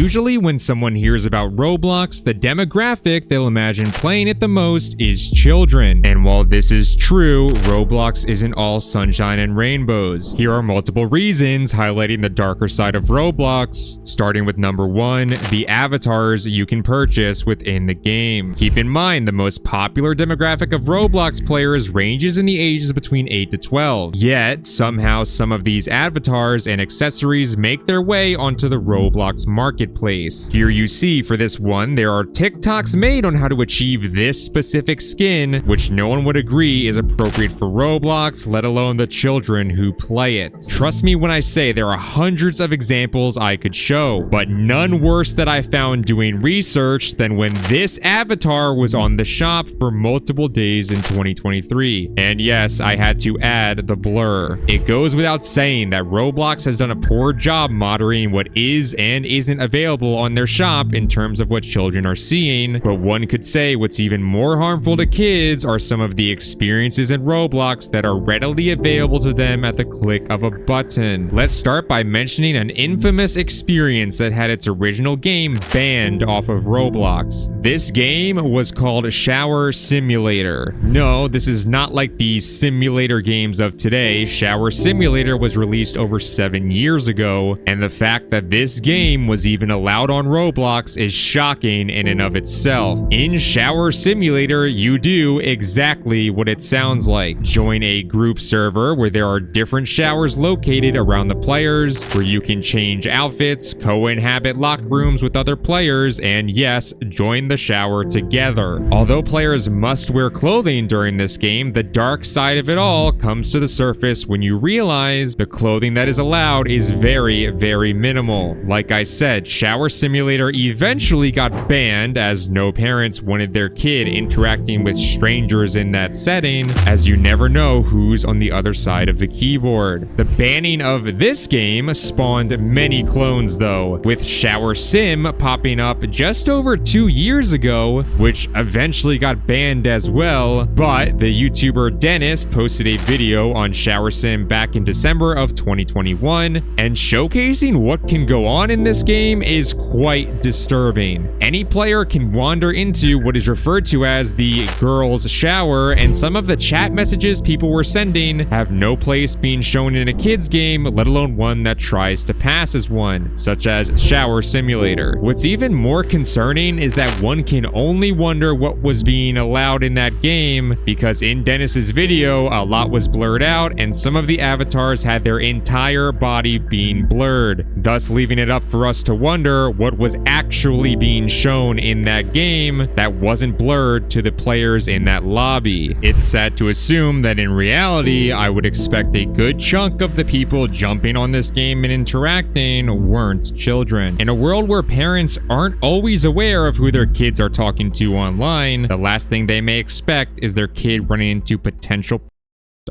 Usually when someone hears about Roblox, the demographic they'll imagine playing it the most is children. And while this is true, Roblox isn't all sunshine and rainbows. Here are multiple reasons highlighting the darker side of Roblox, starting with number 1, the avatars you can purchase within the game. Keep in mind, the most popular demographic of Roblox players ranges in the ages between 8 to 12. Yet, somehow some of these avatars and accessories make their way onto the Roblox marketplace. Here you see for this one, there are TikToks made on how to achieve this specific skin, which no one would agree is appropriate for Roblox, let alone the children who play it. Trust me when I say there are hundreds of examples I could show, but none worse that I found doing research than when this avatar was on the shop for multiple days in 2023. And yes, I had to add the blur. It goes without saying that Roblox has done a poor job moderating what is and isn't available on their shop in terms of what children are seeing, but one could say what's even more harmful to kids are some of the experiences in Roblox that are readily available to them at the click of a button. Let's start by mentioning an infamous experience that had its original game banned off of Roblox. This game was called Shower Simulator. No, this is not like the simulator games of today. Shower Simulator was released over 7 years ago, and the fact that this game was even allowed on Roblox is shocking in and of itself. In Shower Simulator, you do exactly what it sounds like. Join a group server where there are different showers located around the players, where you can change outfits, co-inhabit locker rooms with other players, and yes, join the shower together. Although players must wear clothing during this game, the dark side of it all comes to the surface when you realize the clothing that is allowed is very, very minimal. Like I said, Shower Simulator eventually got banned as no parents wanted their kid interacting with strangers in that setting, as you never know who's on the other side of the keyboard. The banning of this game spawned many clones though, with Shower Sim popping up just over 2 years ago, which eventually got banned as well, but the YouTuber Dennis posted a video on Shower Sim back in December of 2021, and showcasing what can go on in this game is quite disturbing. Any player can wander into what is referred to as the girls' shower, and some of the chat messages people were sending have no place being shown in a kid's game, let alone one that tries to pass as one, such as Shower Simulator. What's even more concerning is that one can only wonder what was being allowed in that game, because in Dennis's video, a lot was blurred out, and some of the avatars had their entire body being blurred, thus leaving it up for us to wonder what was actually being shown in that game that wasn't blurred to the players in that lobby. It's sad to assume that in reality, I would expect a good chunk of the people jumping on this game and interacting weren't children. In a world where parents aren't always aware of who their kids are talking to online, the last thing they may expect is their kid running into potential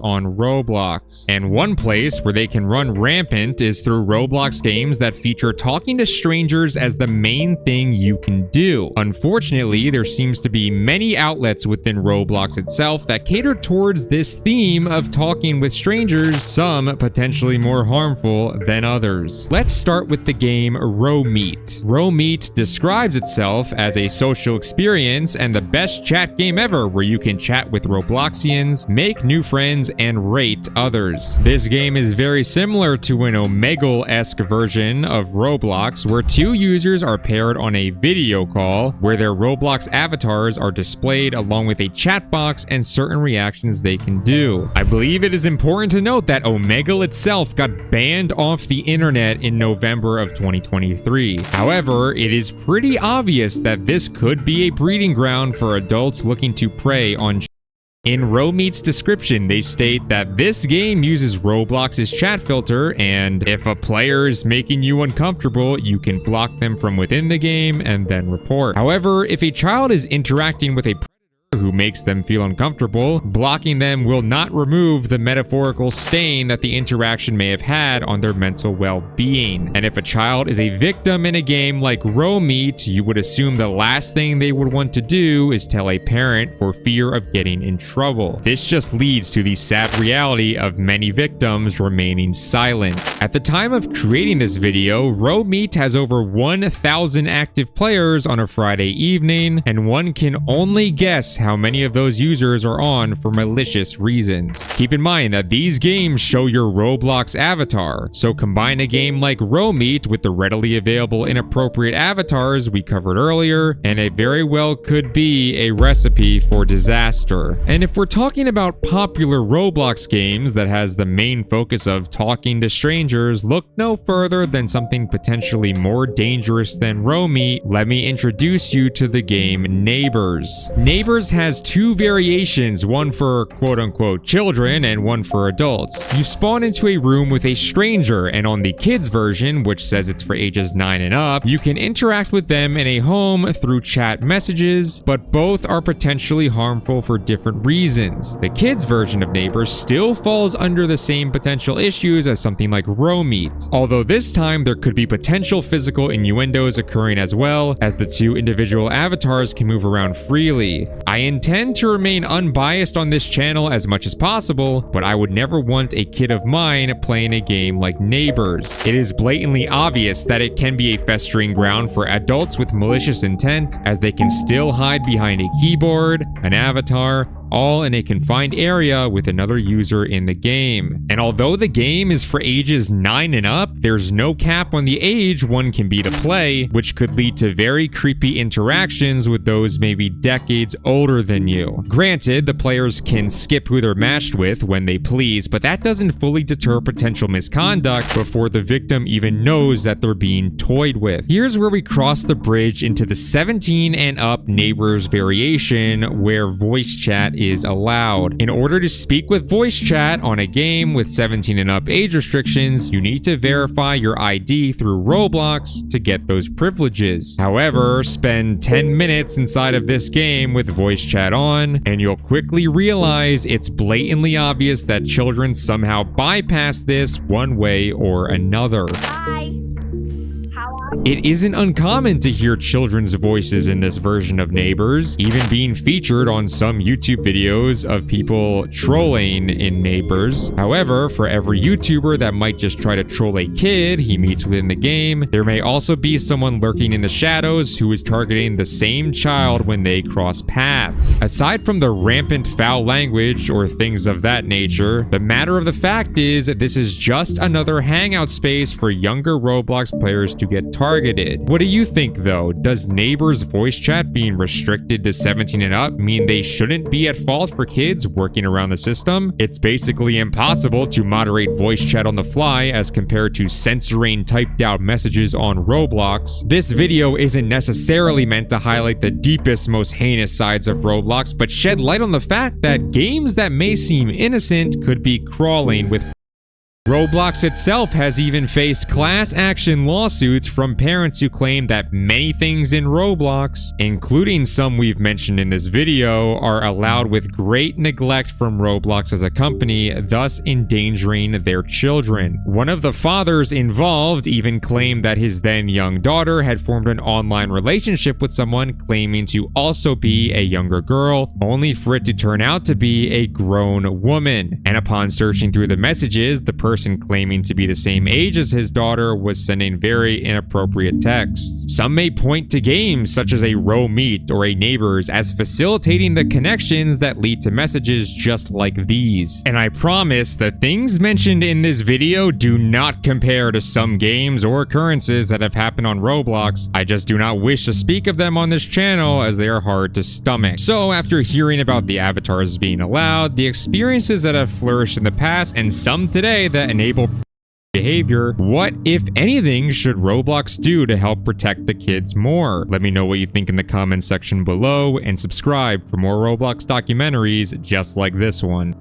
on Roblox. And one place where they can run rampant is through Roblox games that feature talking to strangers as the main thing you can do. Unfortunately, there seems to be many outlets within Roblox itself that cater towards this theme of talking with strangers, some potentially more harmful than others. Let's start with the game Romeet. Romeet describes itself as a social experience and the best chat game ever, where you can chat with Robloxians, make new friends, and rate others. This game is very similar to an Omegle-esque version of Roblox, where two users are paired on a video call, where their Roblox avatars are displayed along with a chat box and certain reactions they can do. I believe it is important to note that Omegle itself got banned off the internet in November of 2023. However, it is pretty obvious that this could be a breeding ground for adults looking to prey on. In Romeet's description, they state that this game uses Roblox's chat filter, and if a player is making you uncomfortable, you can block them from within the game and then report. However, if a child is interacting with a predator who makes them feel uncomfortable, blocking them will not remove the metaphorical stain that the interaction may have had on their mental well-being. And if a child is a victim in a game like Row Meet, you would assume the last thing they would want to do is tell a parent for fear of getting in trouble. This just leads to the sad reality of many victims remaining silent. At the time of creating this video, Row Meet has over 1,000 active players on a Friday evening, and one can only guess how many of those users are on for malicious reasons. Keep in mind that these games show your Roblox avatar, so combine a game like Row Meet with the readily available inappropriate avatars we covered earlier, and it very well could be a recipe for disaster. And if we're talking about popular Roblox games that has the main focus of talking to strangers, look no further than something potentially more dangerous than Row Meet. Let me introduce you to the game Neighbors. Neighbors has two variations, one for quote-unquote children and one for adults. You spawn into a room with a stranger, and on the kids version, which says it's for ages 9 and up, you can interact with them in a home through chat messages, but both are potentially harmful for different reasons. The kids version of Neighbors still falls under the same potential issues as something like Row Meet, although this time there could be potential physical innuendos occurring as well, as the two individual avatars can move around freely. I intend to remain unbiased on this channel as much as possible, but I would never want a kid of mine playing a game like Neighbors. It is blatantly obvious that it can be a festering ground for adults with malicious intent, as they can still hide behind a keyboard, an avatar, all in a confined area with another user in the game. And although the game is for ages 9 and up, there's no cap on the age one can be to play, which could lead to very creepy interactions with those maybe decades older than you. Granted, the players can skip who they're matched with when they please, but that doesn't fully deter potential misconduct before the victim even knows that they're being toyed with. Here's where we cross the bridge into the 17 and up Neighbors variation, where voice chat is allowed. In order to speak with voice chat on a game with 17 and up age restrictions, you need to verify your ID through Roblox to get those privileges. However, spend 10 minutes inside of this game with voice chat on, and you'll quickly realize it's blatantly obvious that children somehow bypass this one way or another. Hi. It isn't uncommon to hear children's voices in this version of Neighbors, even being featured on some YouTube videos of people trolling in Neighbors. However, for every YouTuber that might just try to troll a kid he meets within the game, there may also be someone lurking in the shadows who is targeting the same child when they cross paths. Aside from the rampant foul language or things of that nature, the matter of the fact is that this is just another hangout space for younger Roblox players to get targeted. What do you think though? Does Neighbors voice chat being restricted to 17 and up mean they shouldn't be at fault for kids working around the system? It's basically impossible to moderate voice chat on the fly as compared to censoring typed out messages on Roblox. This video isn't necessarily meant to highlight the deepest, most heinous sides of Roblox, but shed light on the fact that games that may seem innocent could be crawling with Roblox itself has even faced class action lawsuits from parents who claim that many things in Roblox, including some we've mentioned in this video, are allowed with great neglect from Roblox as a company, thus endangering their children. One of the fathers involved even claimed that his then young daughter had formed an online relationship with someone claiming to also be a younger girl, only for it to turn out to be a grown woman. And upon searching through the messages, the person claiming to be the same age as his daughter was sending very inappropriate texts. Some may point to games such as a Row Meet or a Neighbors as facilitating the connections that lead to messages just like these. And I promise the things mentioned in this video do not compare to some games or occurrences that have happened on Roblox. I just do not wish to speak of them on this channel as they are hard to stomach. So after hearing about the avatars being allowed, the experiences that have flourished in the past, and some today that enable behavior, what, if anything, should Roblox do to help protect the kids more? Let me know what you think in the comments section below, and subscribe for more Roblox documentaries just like this one.